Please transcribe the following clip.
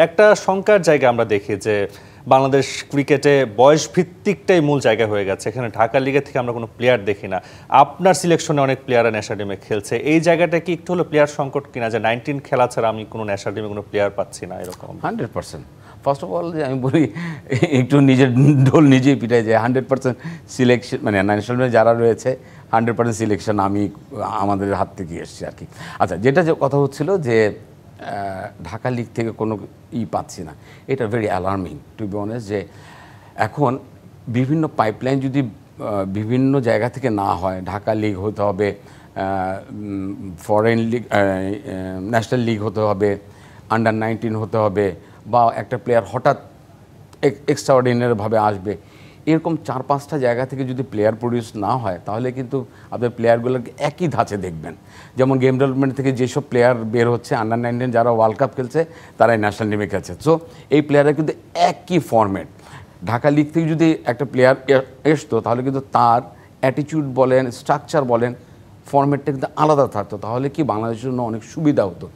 একটা শঙ্কার জায়গা আমরা দেখি যে বাংলাদেশ ক্রিকেটে বয়স ভিত্তিকটাই মূল জায়গা হয়ে গেছে, এখানে ঢাকা লিগের থেকে আমরা কোনো প্লেয়ার দেখি না। আপনার সিলেকশনে অনেক প্লেয়াররা ন্যাশনাল টিমে খেলছে, এই জায়গাটা কি একটু হলো প্লেয়ার সংকট কিনা, যে 19 খেলা ছাড়া আমি কোনো ন্যাশনাল টিমে কোনো প্লেয়ার পাচ্ছি না এরকম? 100%। ফার্স্ট অফ অল যে আমি বলি, একটু নিজের ঢোল নিজেই পিটাই, যে 100% সিলেকশন, মানে ন্যাশনাল টিমে যারা রয়েছে 100% সিলেকশন আমাদের হাত থেকে এসছে আর কি। আচ্ছা, যেটা যে কথা হচ্ছিল যে ঢাকা লিগ থেকে কোনো পাচ্ছি না, এটা very alarming to be honest. যে এখন বিভিন্ন পাইপলাইন যদি বিভিন্ন জায়গা থেকে না হয়, ঢাকা লিগ হতে হবে, ফরেন লিগ, ন্যাশনাল লিগ হতে হবে, আন্ডার 19 হতে হবে, বা একটা প্লেয়ার হঠাৎ এক্সট্রাঅর্ডিনারিভাবে আসবে, এরকম 4-5টা জায়গা থেকে যদি প্লেয়ার প্রডিউস না হয়, তাহলে কিন্তু আপনার প্লেয়ারগুলোকে একই ধাঁচে দেখবেন। যেমন গেম ডেভেলপমেন্ট থেকে যেসব প্লেয়ার বের হচ্ছে, আন্ডার 19 যারা ওয়ার্ল্ড কাপ খেলছে তারাই ন্যাশনাল টিমে খেলছে। সো এই প্লেয়াররা কিন্তু একই ফরম্যাট। ঢাকা লিগ থেকে যদি একটা প্লেয়ার এসতো, তাহলে কিন্তু তার অ্যাটিটিউড বলেন, স্ট্রাকচার বলেন, ফরম্যাটটা কিন্তু আলাদা থাকতো, তাহলে কি বাংলাদেশের জন্য অনেক সুবিধা হতো।